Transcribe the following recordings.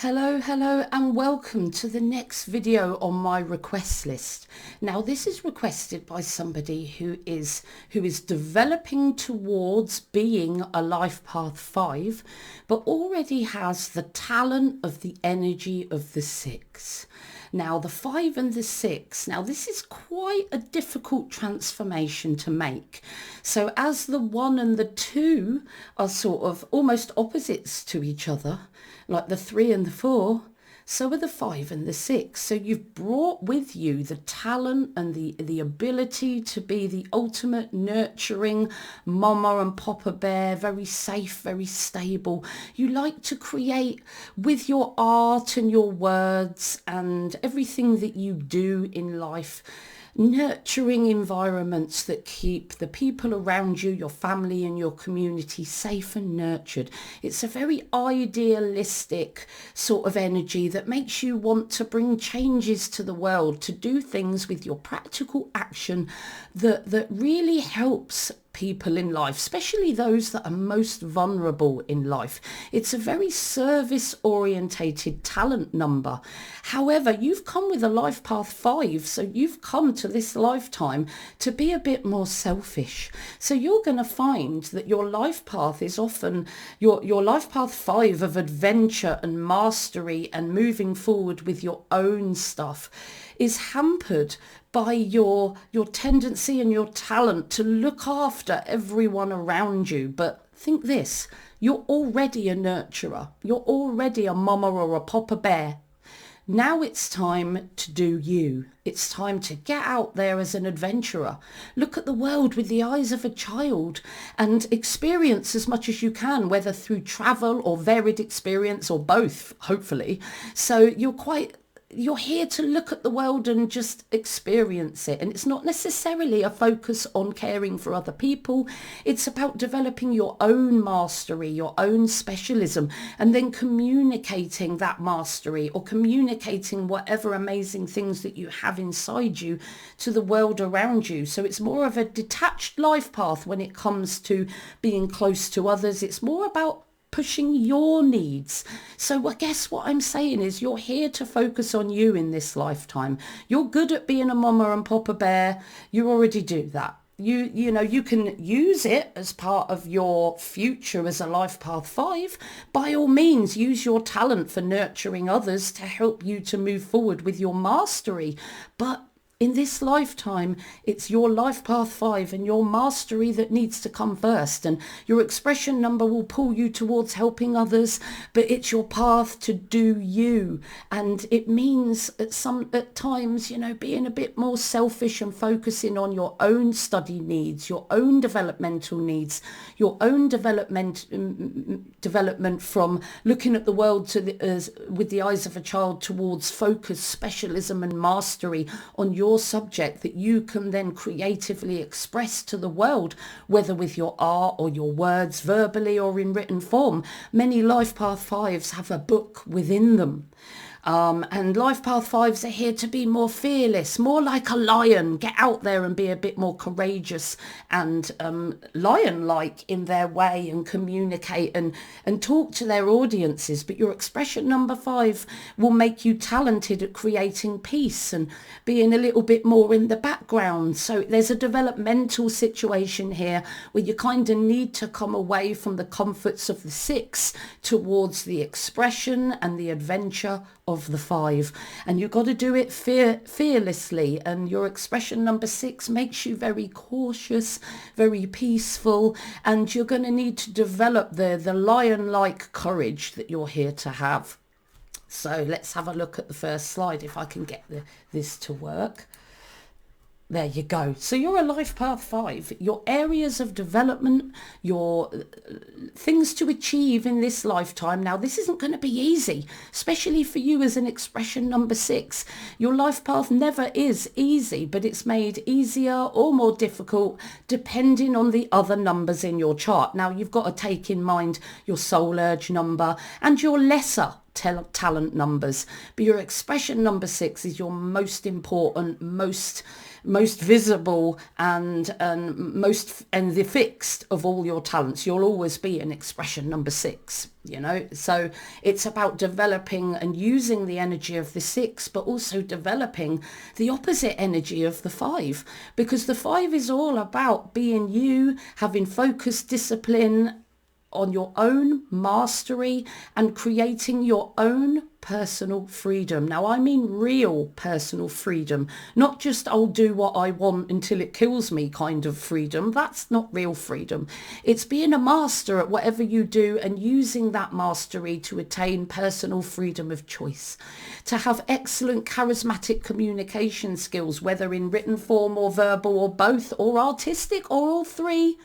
Hello, and welcome to the next video on my request list. Now, this is requested by somebody who is developing towards being a Life Path 5, but already has the talent of the energy of the 6. Now, the 5 and the 6, now this is quite a difficult transformation to make. So as the 1 and the 2 are sort of almost opposites to each other, like the 3 and the 4, so are the 5 and the 6. So you've brought with you the talent and the ability to be the ultimate nurturing mama and papa bear, very safe, very stable. You like to create with your art and your words and everything that you do in life, nurturing environments that keep the people around you, your family and your community safe and nurtured. It's a very idealistic sort of energy that makes you want to bring changes to the world, to do things with your practical action that really helps people in life, especially those that are most vulnerable in life. It's a very service orientated talent number. However, you've come with a Life Path 5, so you've come to this lifetime to be a bit more selfish. So you're going to find that your life path is often your Life Path 5 of adventure and mastery and moving forward with your own stuff is hampered by your tendency and your talent to look after everyone around you. But think this, you're already a nurturer. You're already a mama or a papa bear. Now it's time to do you. It's time to get out there as an adventurer. Look at the world with the eyes of a child and experience as much as you can, whether through travel or varied experience or both, hopefully. So you're here to look at the world and just experience it. And it's not necessarily a focus on caring for other people. It's about developing your own mastery, your own specialism, and then communicating that mastery or communicating whatever amazing things that you have inside you to the world around you. So it's more of a detached life path when it comes to being close to others. It's more about pushing your needs. So I guess what I'm saying is you're here to focus on you in this lifetime. You're good at being a mama and papa bear. You already do that. You know, you can use it as part of your future as a Life Path 5. By all means, use your talent for nurturing others to help you to move forward with your mastery. But in this lifetime, it's your Life Path 5 and your mastery that needs to come first. And your expression number will pull you towards helping others, but it's your path to do you. And it means at times, you know, being a bit more selfish and focusing on your own study needs, your own developmental needs, your own development from looking at the world with the eyes of a child towards focus, specialism and mastery on your subject that you can then creatively express to the world, whether with your art or your words, verbally or in written form. Many Life Path 5s have a book within them. And Life Path 5s are here to be more fearless, more like a lion, get out there and be a bit more courageous and lion-like in their way and communicate and talk to their audiences. But your expression number 5 will make you talented at creating peace and being a little bit more in the background. So there's a developmental situation here where you kind of need to come away from the comforts of the 6 towards the expression and the adventure of the 5, and you've got to do it fearlessly. And your expression number 6 makes you very cautious, very peaceful, and you're going to need to develop the lion-like courage that you're here to have. So let's have a look at the first slide if I can get this to work. There you go. So you're a Life Path 5. Your areas of development, your things to achieve in this lifetime. Now, this isn't going to be easy, especially for you as an expression number 6. Your life path never is easy, but it's made easier or more difficult depending on the other numbers in your chart. Now, you've got to take in mind your soul urge number and your lesser talent numbers, but your expression number 6 is your most important, most visible and the fixed of all your talents. You'll always be an expression number 6, you know. So it's about developing and using the energy of the 6, but also developing the opposite energy of the 5, because the 5 is all about being you, having focus, discipline on your own mastery, and creating your own personal freedom. Now, I mean real personal freedom, not just I'll do what I want until it kills me kind of freedom. That's not real freedom. It's being a master at whatever you do and using that mastery to attain personal freedom of choice, to have excellent charismatic communication skills, whether in written form or verbal or both or artistic or all three.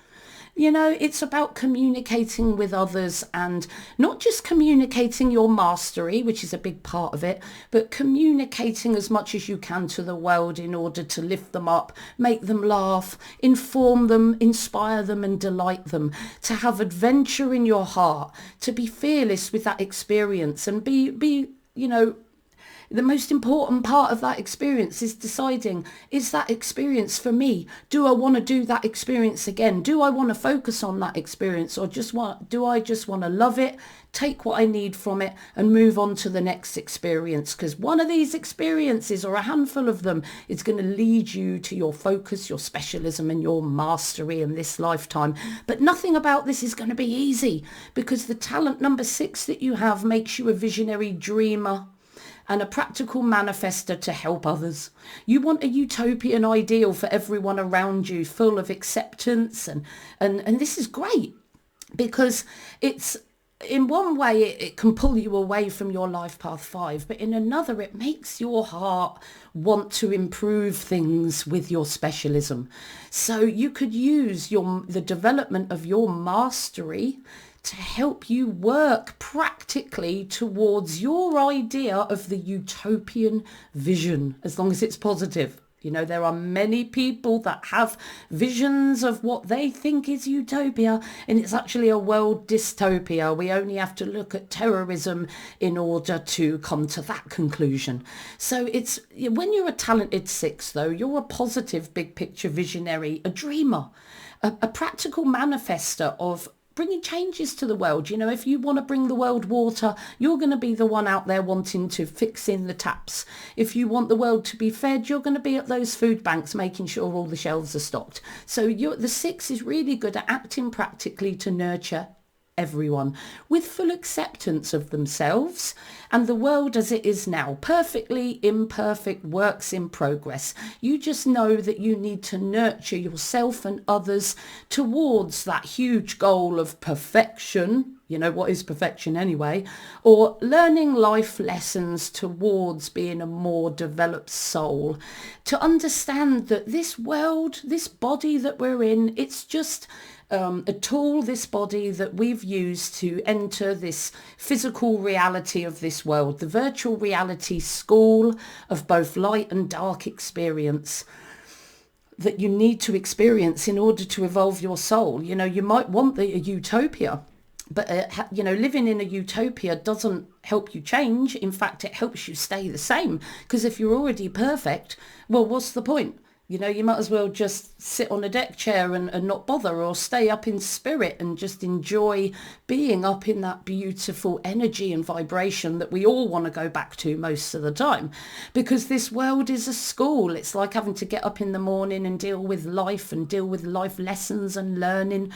You know, it's about communicating with others, and not just communicating your mastery, which is a big part of it, but communicating as much as you can to the world in order to lift them up, make them laugh, inform them, inspire them and delight them, to have adventure in your heart, to be fearless with that experience and be, you know, the most important part of that experience is deciding, is that experience for me? Do I want to do that experience again? Do I want to focus on that experience, or do I just want to love it, take what I need from it and move on to the next experience? Because one of these experiences, or a handful of them, is going to lead you to your focus, your specialism and your mastery in this lifetime. But nothing about this is going to be easy, because the talent number 6 that you have makes you a visionary dreamer and a practical manifester to help others. You want a utopian ideal for everyone around you, full of acceptance, and this is great, because it's, in one way it can pull you away from your life path 5, but in another it makes your heart want to improve things with your specialism. So you could use the development of your mastery to help you work practically towards your idea of the utopian vision, as long as it's positive. You know, there are many people that have visions of what they think is utopia, and it's actually a world dystopia. We only have to look at terrorism in order to come to that conclusion. So it's, when you're a talented 6, though, you're a positive, big picture visionary, a dreamer, a practical manifester of bringing changes to the world. You know, if you want to bring the world water, you're going to be the one out there wanting to fix in the taps. If you want the world to be fed, you're going to be at those food banks making sure all the shelves are stocked. So the 6 is really good at acting practically to nurture everyone with full acceptance of themselves and the world as it is now. Perfectly imperfect, works in progress. You just know that you need to nurture yourself and others towards that huge goal of perfection. You know, what is perfection anyway? Or learning life lessons towards being a more developed soul. To understand that this world, this body that we're in, it's just a tool, this body that we've used to enter this physical reality of this world, the virtual reality school of both light and dark experience that you need to experience in order to evolve your soul. You know, you might want a utopia, but you know, living in a utopia doesn't help you change. In fact, it helps you stay the same, because if you're already perfect, well, what's the point? You know, you might as well just sit on a deck chair and not bother, or stay up in spirit and just enjoy being up in that beautiful energy and vibration that we all want to go back to most of the time. Because this world is a school. It's like having to get up in the morning and deal with life lessons and learning,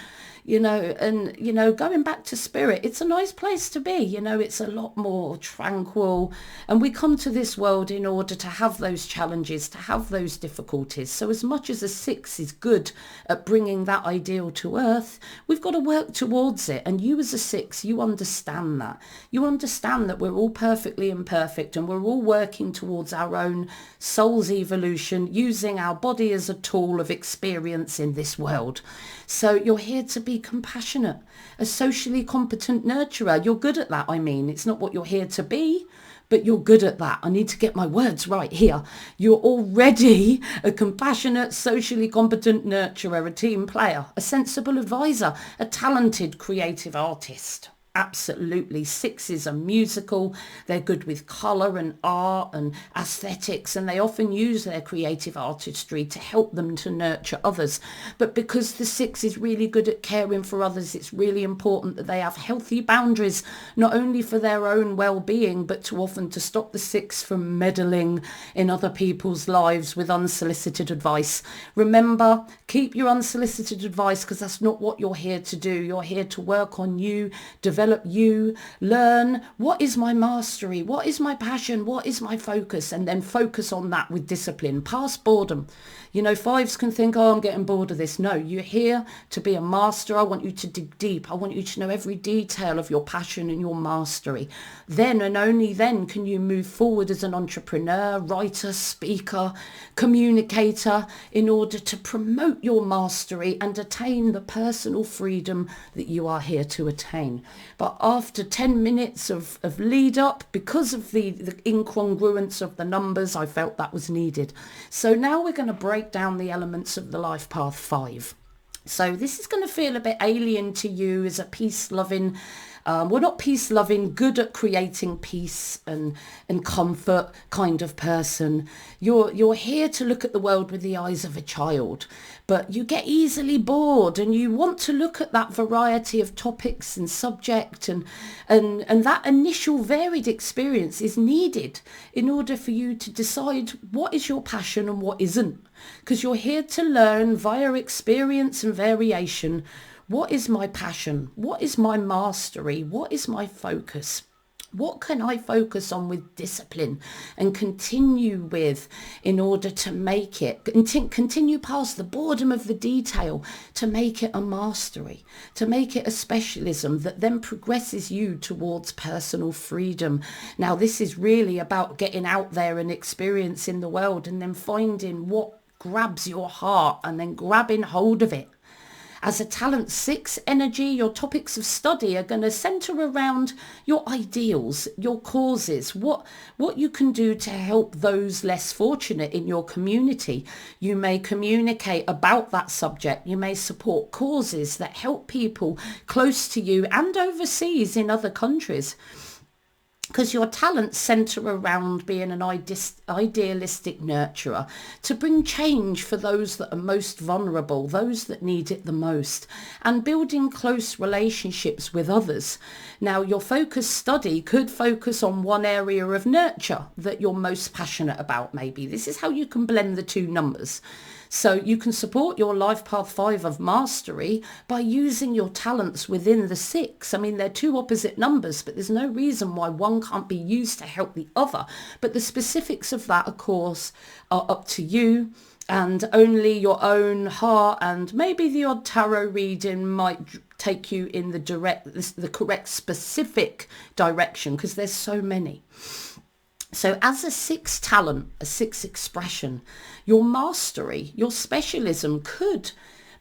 you know, and, you know, going back to spirit. It's a nice place to be. You know, it's a lot more tranquil. And we come to this world in order to have those challenges, to have those difficulties. So as much as a 6 is good at bringing that ideal to earth, we've got to work towards it. And you as a 6, you understand that. You understand that we're all perfectly imperfect, and we're all working towards our own soul's evolution, using our body as a tool of experience in this world. So you're here to be compassionate, a socially competent nurturer. You're good at that, I mean. It's not what you're here to be, but you're good at that. I need to get my words right here. You're already a compassionate, socially competent nurturer, a team player, a sensible advisor, a talented creative artist. Absolutely. Sixes are musical. They're good with colour and art and aesthetics, and they often use their creative artistry to help them to nurture others. But because the six is really good at caring for others, it's really important that they have healthy boundaries, not only for their own well-being, but to often to stop the six from meddling in other people's lives with unsolicited advice. Remember, keep your unsolicited advice, because that's not what you're here to do. You're here to work on you, develop you, learn what is my mastery, what is my passion, what is my focus, and then focus on that with discipline, past boredom. You know, fives can think, oh, I'm getting bored of this. No, you're here to be a master. I want you to dig deep. I want you to know every detail of your passion and your mastery. Then and only then can you move forward as an entrepreneur, writer, speaker, communicator, in order to promote your mastery and attain the personal freedom that you are here to attain. But after 10 minutes of lead up, because of the incongruence of the numbers, I felt that was needed. So now we're going to break down the elements of the Life Path 5. So this is going to feel a bit alien to you as a peace-loving, not peace-loving, good at creating peace and comfort kind of person. You're here to look at the world with the eyes of a child, but you get easily bored and you want to look at that variety of topics and subject, and that initial varied experience is needed in order for you to decide what is your passion and what isn't. Because you're here to learn via experience and variation, what is my passion? What is my mastery? What is my focus? What can I focus on with discipline and continue with in order to make it, continue past the boredom of the detail to make it a mastery, to make it a specialism that then progresses you towards personal freedom. Now, this is really about getting out there and experiencing the world and then finding what grabs your heart and then grabbing hold of it. As a talent 6 energy, your topics of study are going to centre around your ideals, your causes, what you can do to help those less fortunate in your community. You may communicate about that subject. You may support causes that help people close to you and overseas in other countries. Because your talents centre around being an idealistic nurturer to bring change for those that are most vulnerable, those that need it the most, and building close relationships with others. Now, your focus study could focus on one area of nurture that you're most passionate about, maybe. This is how you can blend the two numbers. So you can support your Life Path 5 of mastery by using your talents within the 6. I mean, they're two opposite numbers, but there's no reason why one can't be used to help the other. But the specifics of that, of course, are up to you, and only your own heart and maybe the odd tarot reading might take you in the correct specific direction, because there's so many. So as a 6 talent, a 6 expression, your mastery, your specialism could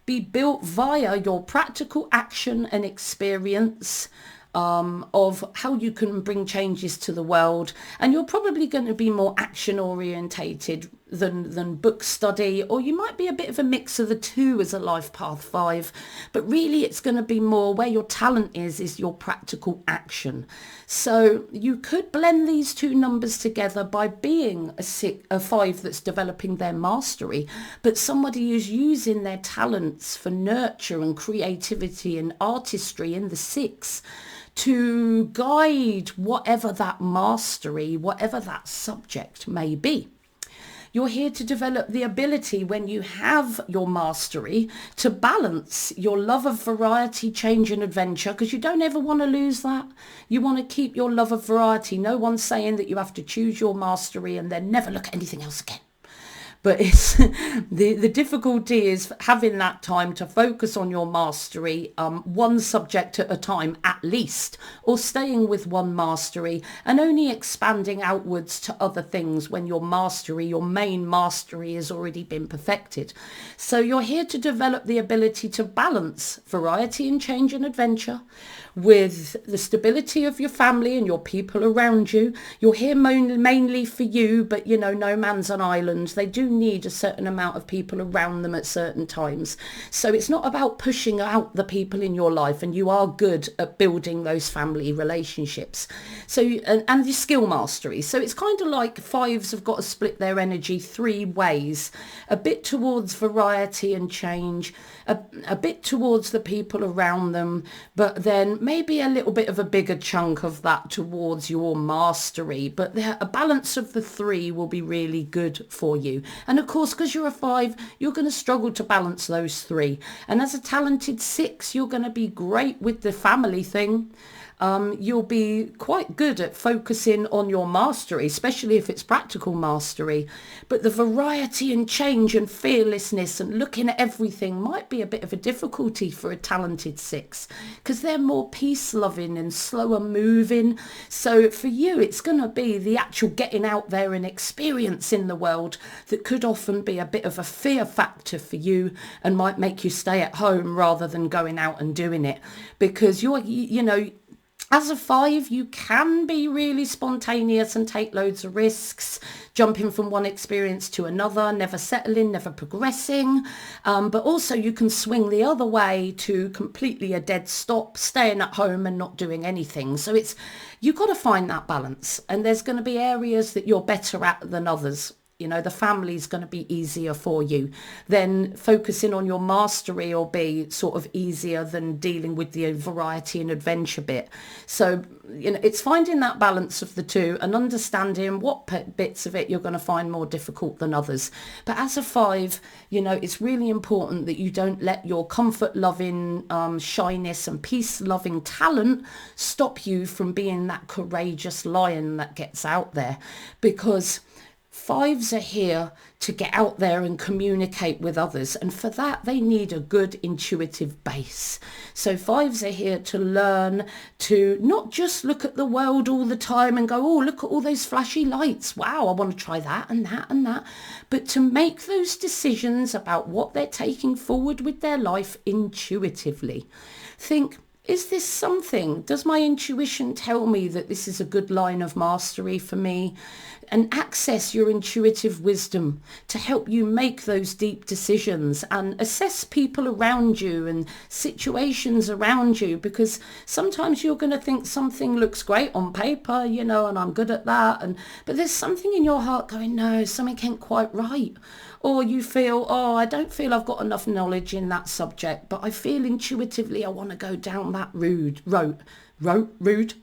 be built via your practical action and experience of how you can bring changes to the world. And you're probably going to be more action orientated than book study, or you might be a bit of a mix of the two as a Life Path 5, but really it's going to be more where your talent is your practical action. So you could blend these two numbers together by being a 5 that's developing their mastery, but somebody who's using their talents for nurture and creativity and artistry in the 6 to guide whatever that mastery, whatever that subject may be. You're here to develop the ability, when you have your mastery, to balance your love of variety, change and adventure, because you don't ever want to lose that. You want to keep your love of variety. No one's saying that you have to choose your mastery and then never look at anything else again. But it's the difficulty is having that time to focus on your mastery, one subject at a time at least, or staying with one mastery and only expanding outwards to other things when your mastery, your main mastery, has already been perfected. So you're here to develop the ability to balance variety and change and adventure with the stability of your family and your people around you. You're here mainly for you, but no man's an island. They do need a certain amount of people around them at certain times. So it's not about pushing out the people in your life, and you are good at building those family relationships. So and your skill mastery. So it's kind of like fives have got to split their energy three ways: a bit towards variety and change, a bit towards the people around them, but then maybe a little bit of a bigger chunk of that towards your mastery. But a balance of the three will be really good for you. And of course, because you're a five, you're going to struggle to balance those three. And as a talented six, you're going to be great with the family thing. You'll be quite good at focusing on your mastery, especially if it's practical mastery. But the variety and change and fearlessness and looking at everything might be a bit of a difficulty for a talented six, because they're more peace loving and slower moving. So for you, it's going to be the actual getting out there and experiencing the world that could often be a bit of a fear factor for you and might make you stay at home rather than going out and doing it, because as a five, you can be really spontaneous and take loads of risks, jumping from one experience to another, never settling, never progressing. But also you can swing the other way to completely a dead stop, staying at home and not doing anything. So you've got to find that balance. And there's going to be areas that you're better at than others. The family's going to be easier for you. Then focusing on your mastery will be sort of easier than dealing with the variety and adventure bit. So, it's finding that balance of the two and understanding what bits of it you're going to find more difficult than others. But as a five, it's really important that you don't let your comfort-loving, shyness and peace-loving talent stop you from being that courageous lion that gets out there, because fives are here to get out there and communicate with others. And for that, they need a good intuitive base. So fives are here to learn to not just look at the world all the time and go, oh, look at all those flashy lights. Wow, I want to try that and that and that. But to make those decisions about what they're taking forward with their life intuitively. Think, is this something? Does my intuition tell me that this is a good line of mastery for me? And access your intuitive wisdom to help you make those deep decisions and assess people around you and situations around you, because sometimes you're going to think something looks great on paper, and I'm good at that. But there's something in your heart going, no, something ain't quite right. Or you feel, I don't feel I've got enough knowledge in that subject, but I feel intuitively I want to go down that route,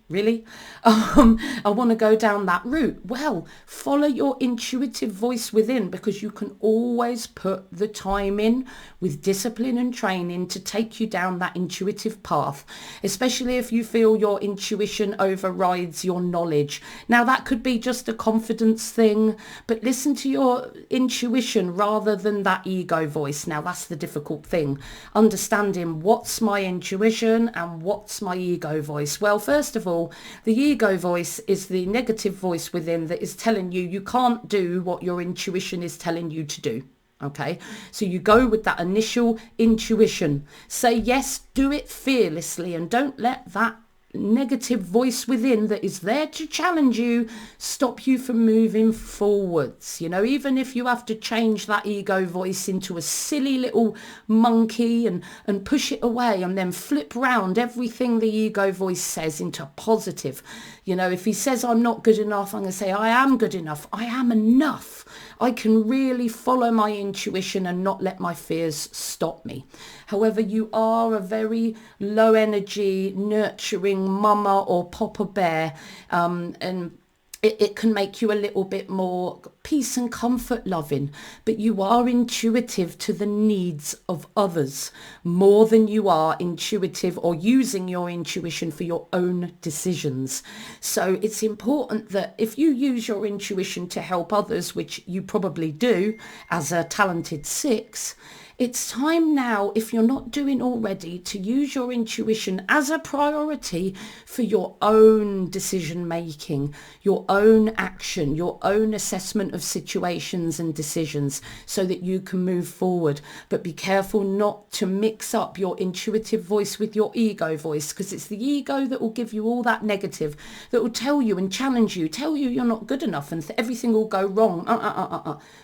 really? I want to go down that route. Well, follow your intuitive voice within, because you can always put the time in with discipline and training to take you down that intuitive path, especially if you feel your intuition overrides your knowledge. Now, that could be just a confidence thing, but listen to your intuition rather than that ego voice. Now, that's the difficult thing, understanding what's my intuition and what's my ego voice. Well, first of all, the ego voice is the negative voice within that is telling you can't do what your intuition is telling you to do. Okay, so you go with that initial intuition. Say yes, do it fearlessly, and don't let that negative voice within that is there to challenge you stop you from moving forwards. Even if you have to change that ego voice into a silly little monkey and push it away and then flip round everything the ego voice says into positive. If he says I'm not good enough, I'm going to say I am good enough. I am enough. I can really follow my intuition and not let my fears stop me. However, you are a very low energy, nurturing mama or papa bear, and it can make you a little bit more peace and comfort loving, but you are intuitive to the needs of others more than you are intuitive or using your intuition for your own decisions. So it's important that if you use your intuition to help others, which you probably do as a talented six, It's time now, if you're not doing already, to use your intuition as a priority for your own decision making, your own action, your own assessment of situations and decisions so that you can move forward. But be careful not to mix up your intuitive voice with your ego voice, because it's the ego that will give you all that negative, that will tell you and challenge you, tell you you're not good enough and everything will go wrong.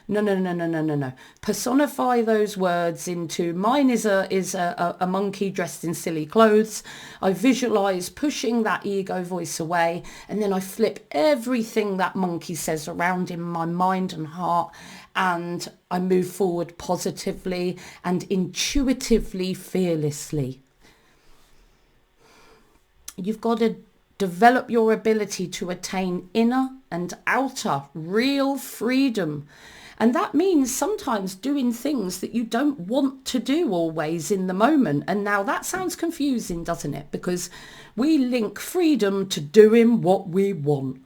No. Personify those words into, mine is a monkey dressed in silly clothes. I visualize pushing that ego voice away, and then I flip everything that monkey says around in my mind and heart, and I move forward positively and intuitively, fearlessly. You've got to develop your ability to attain inner and outer real freedom. And that means sometimes doing things that you don't want to do always in the moment. And now that sounds confusing, doesn't it? Because we link freedom to doing what we want.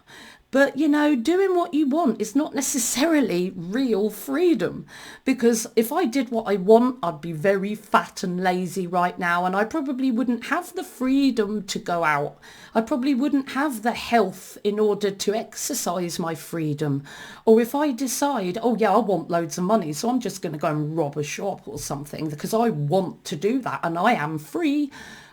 But, you know, doing what you want is not necessarily real freedom, because if I did what I want, I'd be very fat and lazy right now, and I probably wouldn't have the freedom to go out. I probably wouldn't have the health in order to exercise my freedom. Or if I decide, oh yeah, I want loads of money, so I'm just going to go and rob a shop or something because I want to do that and I am free,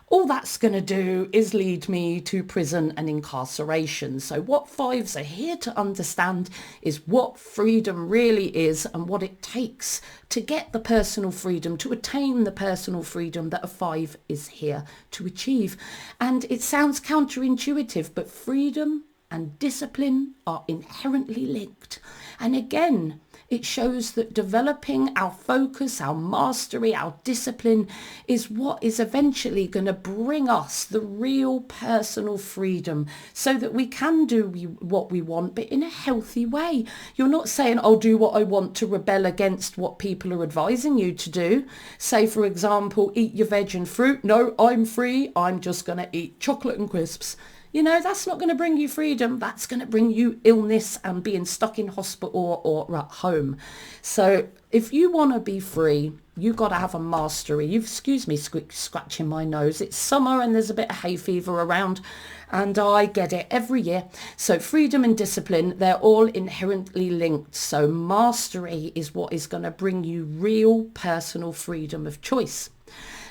all that's going to do is lead me to prison and incarceration. So what fives are here to understand is what freedom really is and what it takes to get the personal freedom, to attain the personal freedom that a five is here to achieve. And it sounds counterintuitive, but freedom and discipline are inherently linked. And again, it shows that developing our focus, our mastery, our discipline is what is eventually going to bring us the real personal freedom so that we can do what we want, but in a healthy way. You're not saying, I'll do what I want to rebel against what people are advising you to do. Say, for example, eat your veg and fruit. No, I'm free. I'm just going to eat chocolate and crisps. You know, that's not going to bring you freedom. That's going to bring you illness and being stuck in hospital or at home. So if you want to be free, you've got to have a mastery. Excuse me, scratching my nose. It's summer and there's a bit of hay fever around, and I get it every year. So freedom and discipline, they're all inherently linked. So mastery is what is going to bring you real personal freedom of choice.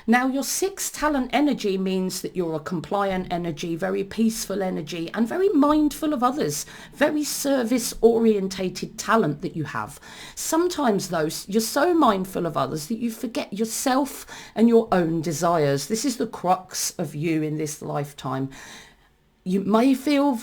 Now, your sixth talent energy means that you're a compliant energy, very peaceful energy, and very mindful of others, very service-orientated talent that you have. Sometimes, though, you're so mindful of others that you forget yourself and your own desires. This is the crux of you in this lifetime. You may feel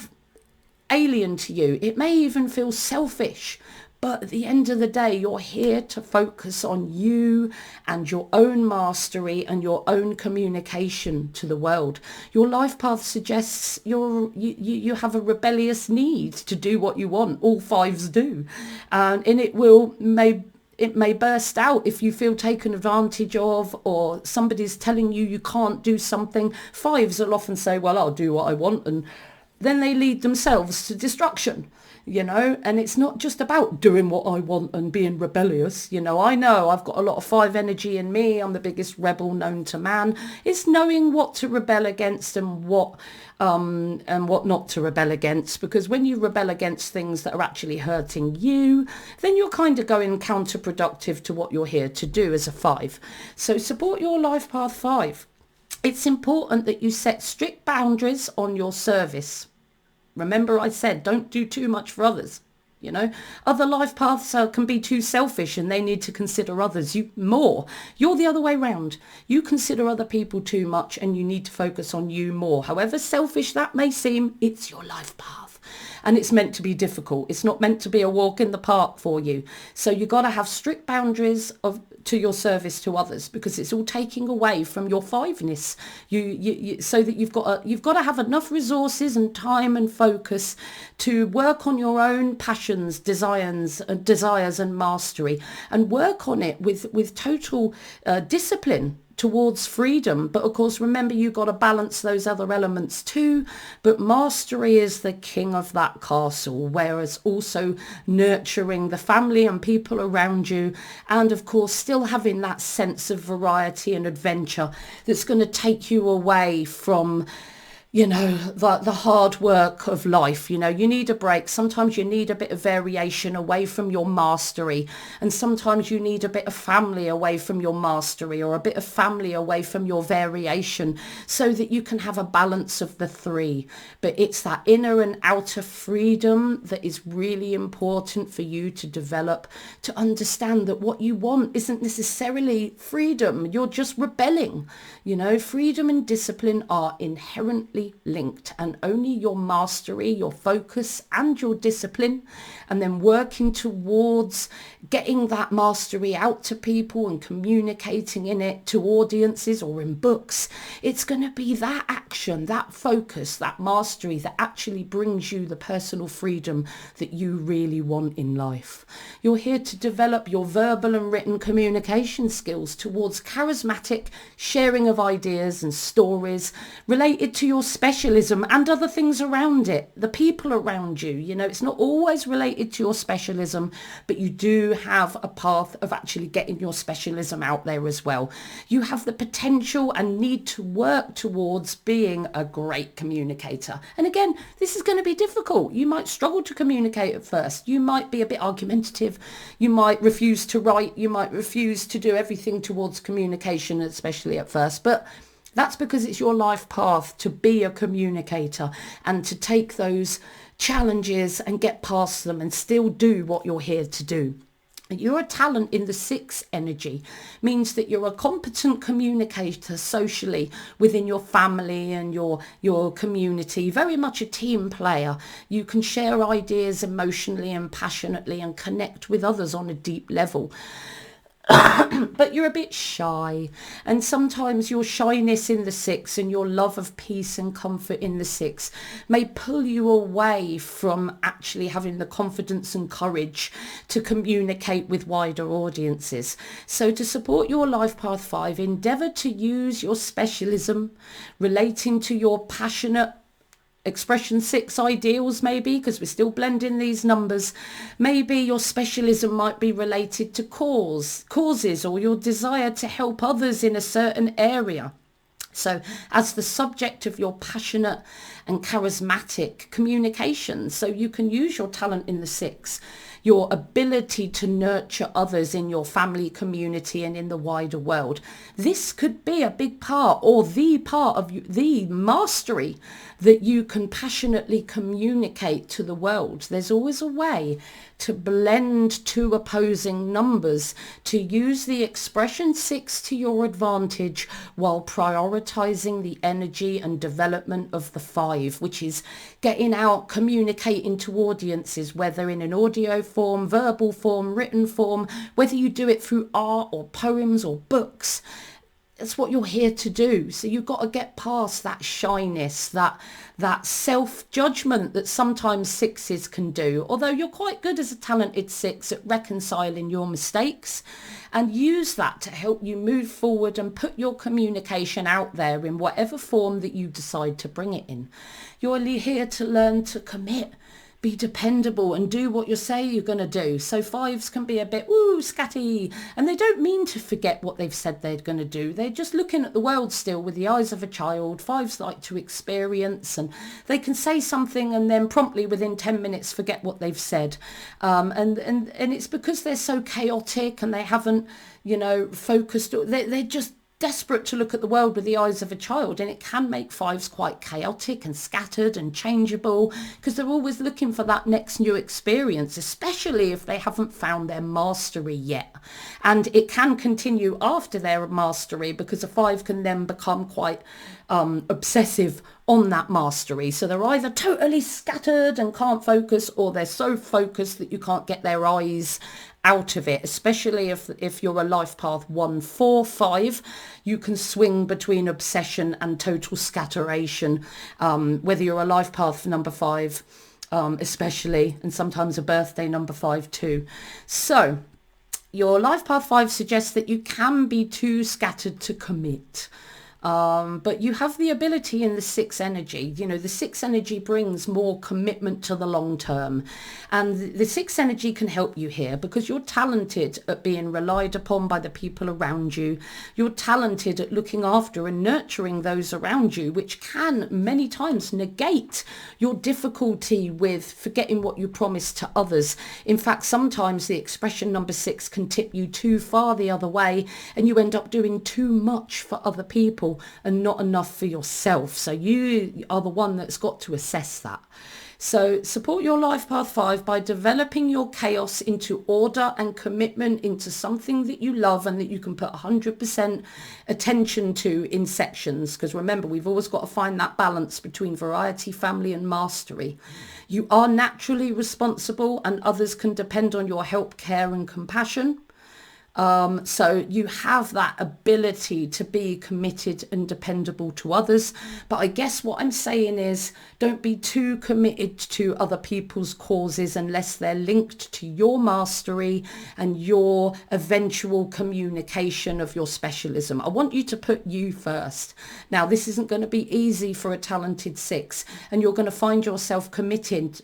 alien to you. It may even feel selfish. But at the end of the day, you're here to focus on you and your own mastery and your own communication to the world. Your life path suggests you have a rebellious need to do what you want. All fives do. And it may burst out if you feel taken advantage of, or somebody's telling you can't do something. Fives will often say, well, I'll do what I want, and then they lead themselves to destruction. You know, and it's not just about doing what I want and being rebellious. You know I've got a lot of five energy in me. I'm the biggest rebel known to man. It's knowing what to rebel against and what not to rebel against, because when you rebel against things that are actually hurting you, then you're kind of going counterproductive to what you're here to do as a five. So support your life path five. It's important that you set strict boundaries on your service. Remember, I said, don't do too much for others. You know, other life paths can be too selfish and they need to consider others more. You're the other way round. You consider other people too much and you need to focus on you more. However selfish that may seem, it's your life path. And it's meant to be difficult. It's not meant to be a walk in the park for you. So you've got to have strict boundaries to your service to others, because it's all taking away from your fiveness. You so that you've got to have enough resources and time and focus to work on your own passions, desires and mastery, and work on it with total discipline. towards freedom. But of course, remember, you've got to balance those other elements too. But mastery is the king of that castle, whereas also nurturing the family and people around you, and of course still having that sense of variety and adventure that's going to take you away from the hard work of life. You need a break. Sometimes you need a bit of variation away from your mastery, and sometimes you need a bit of family away from your mastery, or a bit of family away from your variation, so that you can have a balance of the three. But it's that inner and outer freedom that is really important for you to develop, to understand that what you want isn't necessarily freedom. You're just rebelling. Freedom and discipline are inherently linked, and only your mastery, your focus and your discipline, and then working towards getting that mastery out to people and communicating in it to audiences or in books, it's going to be that action, that focus, that mastery that actually brings you the personal freedom that you really want in life. You're here to develop your verbal and written communication skills towards charismatic sharing of ideas and stories related to your specialism and other things around it, the people around you. It's not always related to your specialism, but you do have a path of actually getting your specialism out there as well. You have the potential and need to work towards being a great communicator. And again, this is going to be difficult. You might struggle to communicate at first. You might be a bit argumentative. You might refuse to write. You might refuse to do everything towards communication, especially at first. But that's because it's your life path to be a communicator and to take those challenges and get past them and still do what you're here to do. You're a talent in the 6 energy, means that you're a competent communicator socially within your family and your community, very much a team player. You can share ideas emotionally and passionately and connect with others on a deep level. But you're a bit shy, and sometimes your shyness in the 6 and your love of peace and comfort in the 6 may pull you away from actually having the confidence and courage to communicate with wider audiences. So to support your life path 5, endeavour to use your specialism relating to your passionate expression 6 ideals, maybe, because we're still blending these numbers. Maybe your specialism might be related to causes, or your desire to help others in a certain area. So as the subject of your passionate and charismatic communication, so you can use your talent in the 6, your ability to nurture others in your family, community and in the wider world. This could be a big part, or the part of the mastery that you can passionately communicate to the world. There's always a way to blend 2 opposing numbers, to use the expression 6 to your advantage while prioritizing the energy and development of the 5, which is getting out, communicating to audiences, whether in an audio form, verbal form, written form, whether you do it through art or poems or books. That's what you're here to do. So you've got to get past that shyness, that self-judgment that sometimes 6s can do. Although you're quite good as a talented 6 at reconciling your mistakes, and use that to help you move forward and put your communication out there in whatever form that you decide to bring it in. You're here to learn to commit, be dependable and do what you say you're going to do. So 5s can be a bit scatty, and they don't mean to forget what they've said they're going to do. They're just looking at the world still with the eyes of a child. 5s like to experience, and they can say something and then promptly within 10 minutes forget what they've said. And it's because they're so chaotic and they haven't, focused. They're just desperate to look at the world with the eyes of a child, and it can make 5s quite chaotic and scattered and changeable, because they're always looking for that next new experience, especially if they haven't found their mastery yet. And it can continue after their mastery, because a 5 can then become quite obsessive on that mastery. So they're either totally scattered and can't focus, or they're so focused that you can't get their eyes out of it. Especially if you're a life path 1, 4, 5, you can swing between obsession and total scatteration, whether you're a life path number 5 especially, and sometimes a birthday number 5 too. So your life path 5 suggests that you can be too scattered to commit. But you have the ability in the 6 energy. You know, the 6 energy brings more commitment to the long term. And the 6 energy can help you here because you're talented at being relied upon by the people around you. You're talented at looking after and nurturing those around you, which can many times negate your difficulty with forgetting what you promised to others. In fact, sometimes the expression number 6 can tip you too far the other way and you end up doing too much for other people and not enough for yourself. So you are the one that's got to assess that. So support your life path 5 by developing your chaos into order and commitment into something that you love and that you can put 100% attention to in sections. Because remember, we've always got to find that balance between variety, family and mastery. You are naturally responsible and others can depend on your help, care and compassion. So you have that ability to be committed and dependable to others. But I guess what I'm saying is don't be too committed to other people's causes unless they're linked to your mastery and your eventual communication of your specialism. I want you to put you first. Now, this isn't going to be easy for a talented 6, and you're going to find yourself committing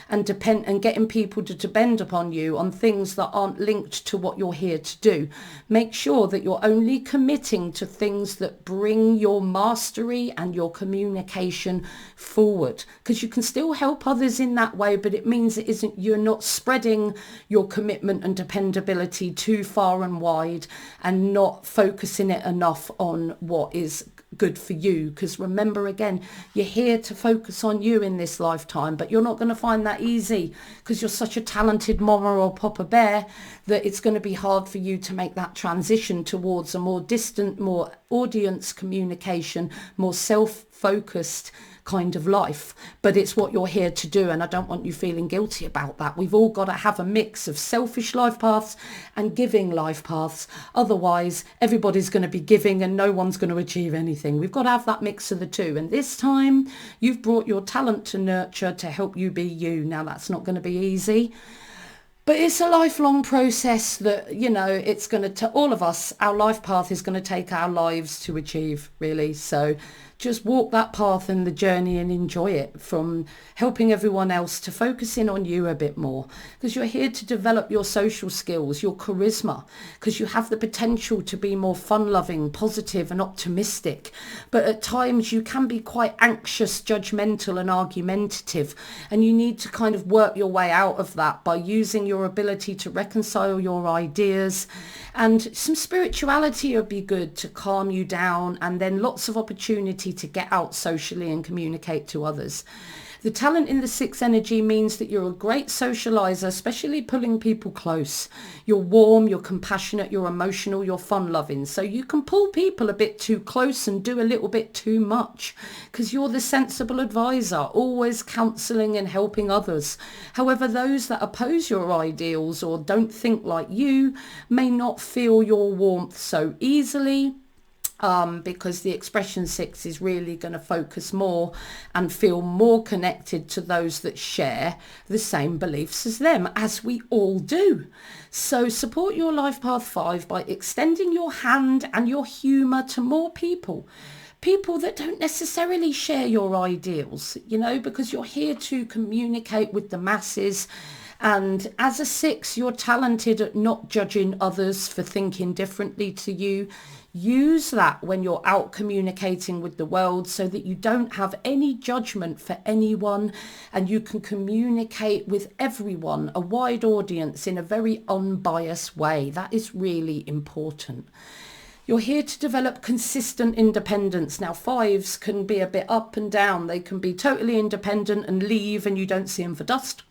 and getting people to depend upon you on things that aren't linked to what you're here to do. Make sure that you're only committing to things that bring your mastery and your communication forward, because you can still help others in that way, but it means you're not spreading your commitment and dependability too far and wide and not focusing it enough on what is good for you. Because remember, again, you're here to focus on you in this lifetime, but you're not going to find that easy because you're such a talented mama or papa bear that it's going to be hard for you to make that transition towards a more distant, more audience communication, more self-focused kind of life. But it's what you're here to do, and I don't want you feeling guilty about that. We've all got to have a mix of selfish life paths and giving life paths. Otherwise, everybody's going to be giving and no one's going to achieve anything. We've got to have that mix of the two. And this time, you've brought your talent to nurture to help you be you. Now, that's not going to be easy. But it's a lifelong process that, you know, it's going to, all of us, our life path is going to take our lives to achieve, really. So just walk that path and the journey and enjoy it, from helping everyone else to focusing on you a bit more, because you're here to develop your social skills, your charisma, because you have the potential to be more fun-loving, positive and optimistic. But at times you can be quite anxious, judgmental and argumentative, and you need to kind of work your way out of that by using your ability to reconcile your ideas, and some spirituality would be good to calm you down, and then lots of opportunity to get out socially and communicate to others. The talent in the 6 energy means that you're a great socializer, especially pulling people close. You're warm, you're compassionate, you're emotional, you're fun-loving. So you can pull people a bit too close and do a little bit too much because you're the sensible advisor, always counselling and helping others. However, those that oppose your ideals or don't think like you may not feel your warmth so easily. Because the expression 6 is really going to focus more and feel more connected to those that share the same beliefs as them, as we all do. So support your life path 5 by extending your hand and your humour to more people that don't necessarily share your ideals, you know, because you're here to communicate with the masses. And as a 6, you're talented at not judging others for thinking differently to you. Use that when you're out communicating with the world so that you don't have any judgment for anyone and you can communicate with everyone, a wide audience, in a very unbiased way. That is really important. You're here to develop consistent independence. Now, 5s can be a bit up and down. They can be totally independent and leave and you don't see them for dust,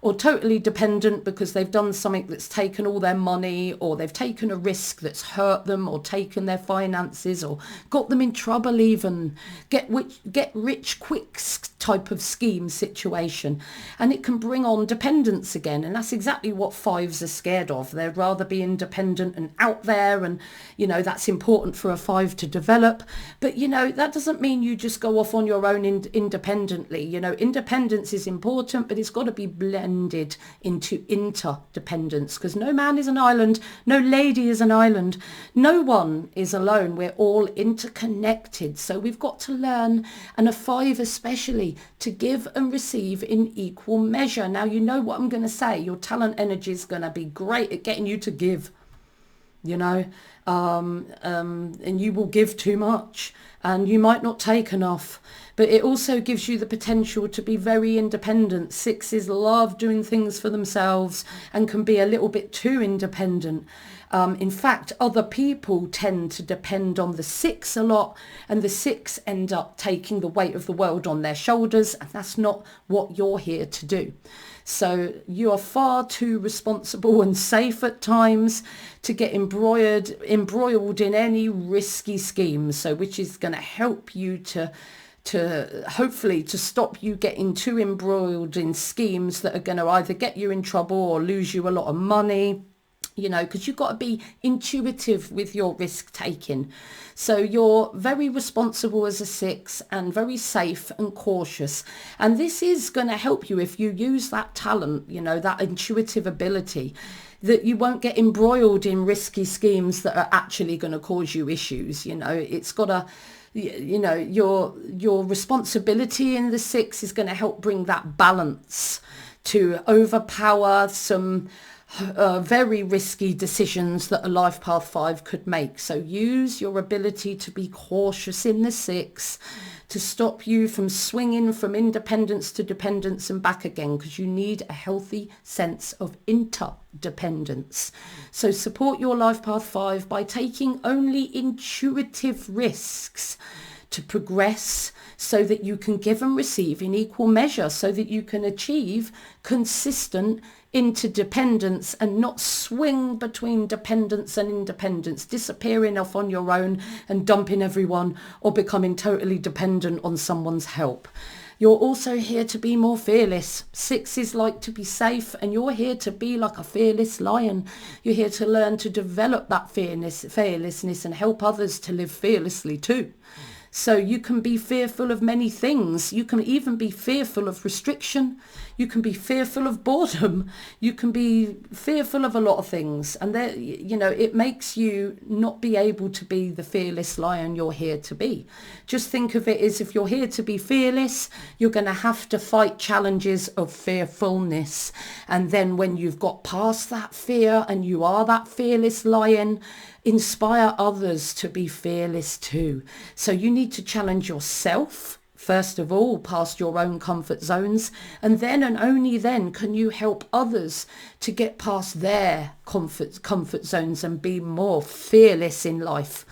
or totally dependent because they've done something that's taken all their money, or they've taken a risk that's hurt them, or taken their finances, or got them in trouble even. Get rich quick type of scheme situation. And it can bring on dependence again. And that's exactly what 5s are scared of. They'd rather be independent and out there, and, you know, that that's important for a 5 to develop. But, you know, that doesn't mean you just go off on your own independently. You know, independence is important, but it's got to be blended into interdependence, because no man is an island, no lady is an island, no one is alone. We're all interconnected. So we've got to learn, and a 5 especially, to give and receive in equal measure. Now, you know what I'm going to say. Your talent energy is going to be great at getting you to give, you know, and you will give too much and you might not take enough. But it also gives you the potential to be very independent. 6s love doing things for themselves and can be a little bit too independent. In fact, other people tend to depend on the 6 a lot, and the 6 end up taking the weight of the world on their shoulders, and that's not what you're here to do. So you are far too responsible and safe at times to get embroiled in any risky schemes. So which is going to help you to hopefully to stop you getting too embroiled in schemes that are going to either get you in trouble or lose you a lot of money. You know, because you've got to be intuitive with your risk taking. So you're very responsible as a 6 and very safe and cautious. And this is going to help you if you use that talent, you know, that intuitive ability, that you won't get embroiled in risky schemes that are actually going to cause you issues. You know, it's got to, you know, your responsibility in the 6 is going to help bring that balance to overpower some very risky decisions that a life path 5 could make. So use your ability to be cautious in the 6 to stop you from swinging from independence to dependence and back again, because you need a healthy sense of interdependence. So support your life path 5 by taking only intuitive risks to progress, so that you can give and receive in equal measure, so that you can achieve consistent interdependence and not swing between dependence and independence, disappearing off on your own and dumping everyone or becoming totally dependent on someone's help. You're also here to be more fearless. 6s like to be safe, and you're here to be like a fearless lion. You're here to learn to develop that fearlessness and help others to live fearlessly too. So you can be fearful of many things. You can even be fearful of restriction. You can be fearful of boredom. You can be fearful of a lot of things. And there, you know, it makes you not be able to be the fearless lion you're here to be. Just think of it as if you're here to be fearless, you're going to have to fight challenges of fearfulness. And then when you've got past that fear and you are that fearless lion, inspire others to be fearless too. So you need to challenge yourself, first of all, past your own comfort zones, and then and only then can you help others to get past their comfort zones and be more fearless in life.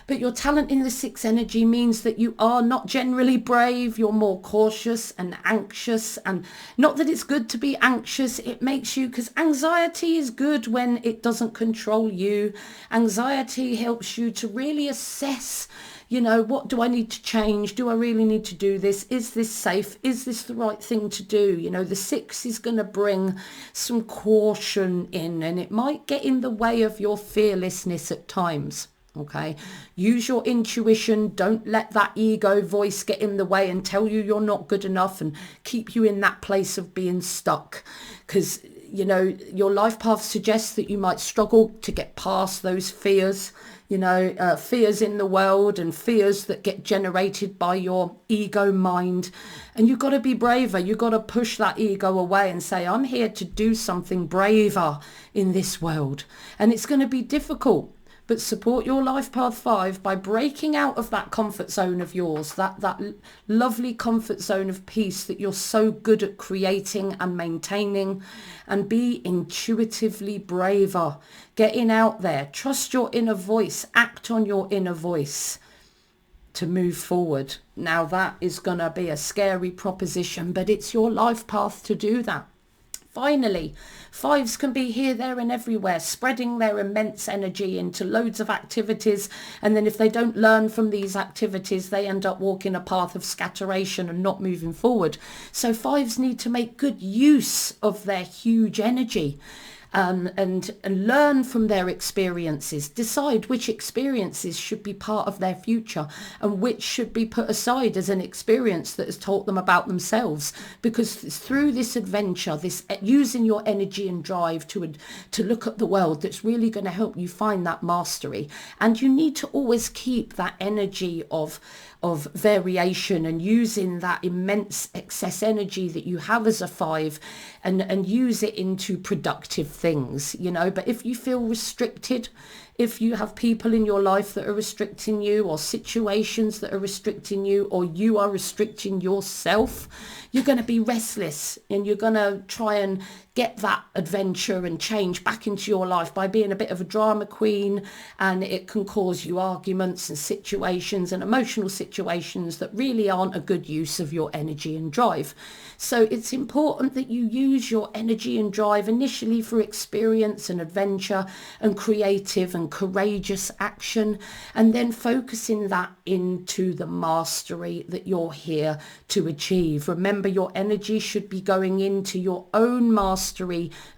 But your talent in the 6 energy means that you are not generally brave. You're more cautious and anxious. And not that it's good to be anxious. It makes you, because anxiety is good when it doesn't control you. Anxiety helps you to really assess, you know, what do I need to change? Do I really need to do this? Is this safe? Is this the right thing to do? You know, the 6 is going to bring some caution in, and it might get in the way of your fearlessness at times. Okay, use your intuition. Don't let that ego voice get in the way and tell you you're not good enough and keep you in that place of being stuck. Because, you know, your life path suggests that you might struggle to get past those fears, you know, fears in the world and fears that get generated by your ego mind. And you've got to be braver. You've got to push that ego away and say, I'm here to do something braver in this world. And it's going to be difficult. But support your life path 5 by breaking out of that comfort zone of yours, that lovely comfort zone of peace that you're so good at creating and maintaining, and be intuitively braver. Getting out there, trust your inner voice, act on your inner voice to move forward. Now that is going to be a scary proposition, but it's your life path to do that. Finally, 5s can be here, there and everywhere, spreading their immense energy into loads of activities. And then if they don't learn from these activities, they end up walking a path of scatteration and not moving forward. So 5s need to make good use of their huge energy. and learn from their experiences, decide which experiences should be part of their future and which should be put aside as an experience that has taught them about themselves. Because through this adventure, this using your energy and drive to look at the world, that's really going to help you find that mastery. And you need to always keep that energy of variation and using that immense excess energy that you have as a 5 and use it into productive things, you know. But if you feel restricted, if you have people in your life that are restricting you, or situations that are restricting you, or you are restricting yourself, you're going to be restless and you're going to try and get that adventure and change back into your life by being a bit of a drama queen, and it can cause you arguments and situations and emotional situations that really aren't a good use of your energy and drive. So it's important that you use your energy and drive initially for experience and adventure and creative and courageous action, and then focusing that into the mastery that you're here to achieve. Remember, your energy should be going into your own mastery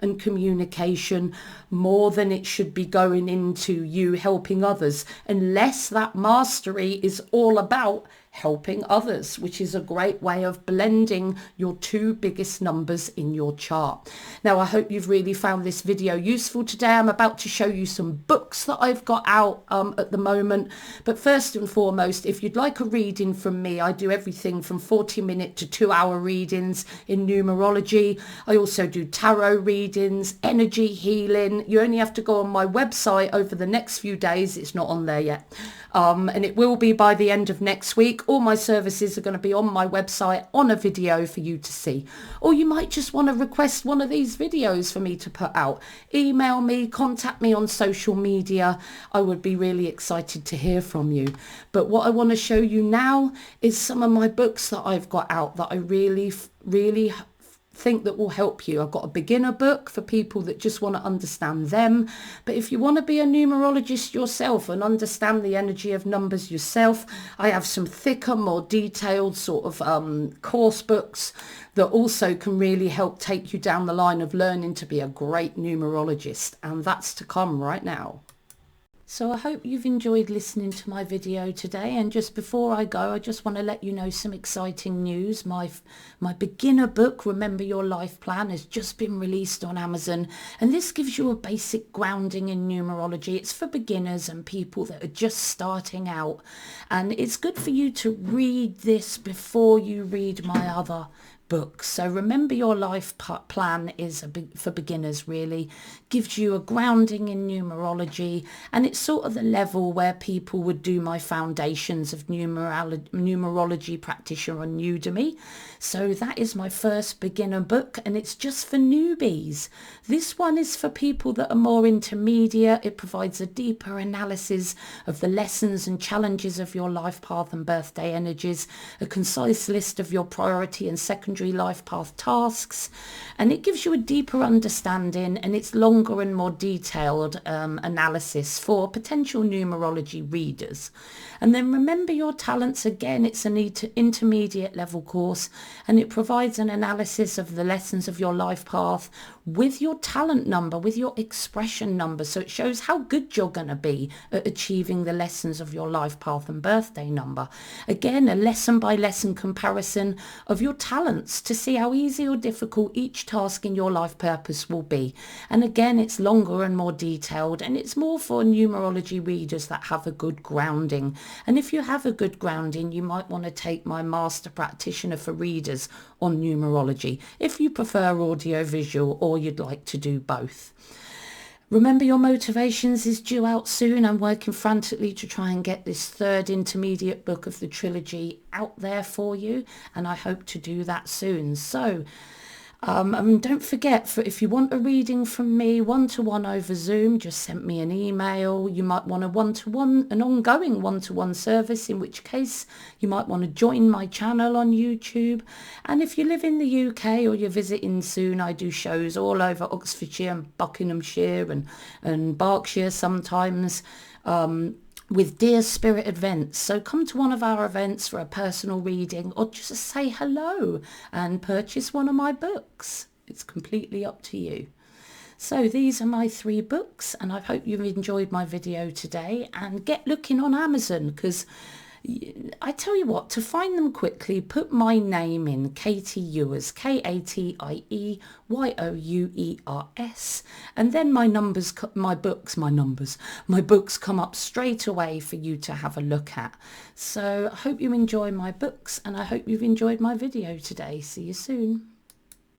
and communication more than it should be going into you helping others, unless that mastery is all about helping others, which is a great way of blending your 2 biggest numbers in your chart. Now, I hope you've really found this video useful today. I'm about to show you some books that I've got out at the moment. But first and foremost, if you'd like a reading from me, I do everything from 40-minute to 2-hour readings in numerology. I also do tarot readings, energy healing. You only have to go on my website over the next few days. It's not on there yet. And it will be by the end of next week. All my services are going to be on my website on a video for you to see. Or you might just want to request one of these videos for me to put out. Email me, contact me on social media. I would be really excited to hear from you. But what I want to show you now is some of my books that I've got out that I really think that will help you. I've got a beginner book for people that just want to understand them. But if you want to be a numerologist yourself and understand the energy of numbers yourself, I have some thicker, more detailed sort of course books that also can really help take you down the line of learning to be a great numerologist. And that's to come right now. So I hope you've enjoyed listening to my video today, and just before I go, I just want to let you know some exciting news. My beginner book, Remember Your Life Plan, has just been released on Amazon, and this gives you a basic grounding in numerology. It's for beginners and people that are just starting out, and it's good for you to read this before you read my other book. So Remember Your Life Plan is for beginners, really. Gives you a grounding in numerology, and it's sort of the level where people would do my foundations of numerology practitioner on Udemy. So that is my first beginner book, and it's just for newbies. This one is for people that are more intermediate. It provides a deeper analysis of the lessons and challenges of your life path and birthday energies, a concise list of your priority and secondary life path tasks, and it gives you a deeper understanding, and it's longer and more detailed analysis for potential numerology readers. And then Remember Your Talents, again, it's an intermediate level course, and it provides an analysis of the lessons of your life path with your talent number, with your expression number. So it shows how good you're going to be at achieving the lessons of your life path and birthday number. Again, a lesson by lesson comparison of your talents to see how easy or difficult each task in your life purpose will be. And again, it's longer and more detailed, and it's more for numerology readers that have a good grounding. And if you have a good grounding, you might want to take my master practitioner for readers on numerology if you prefer audio visual, or you'd like to do both. Remember Your Motivations is due out soon. I'm working frantically to try and get this third intermediate book of the trilogy out there for you, and I hope to do that soon. So and don't forget, if you want a reading from me one-to-one over Zoom, just send me an email. You might want an ongoing one-to-one service, in which case you might want to join my channel on YouTube. And if you live in the UK or you're visiting soon, I do shows all over Oxfordshire and Buckinghamshire and Berkshire sometimes, with Dear Spirit events. So come to one of our events for a personal reading, or just say hello and purchase one of my books. It's completely up to you. So these are my 3 books, and I hope you've enjoyed my video today, and get looking on Amazon, because I tell you what, to find them quickly, put my name in, Katie Ewers, Katieyours, and then my books come up straight away for you to have a look at. So I hope you enjoy my books, and I hope you've enjoyed my video today. See you soon.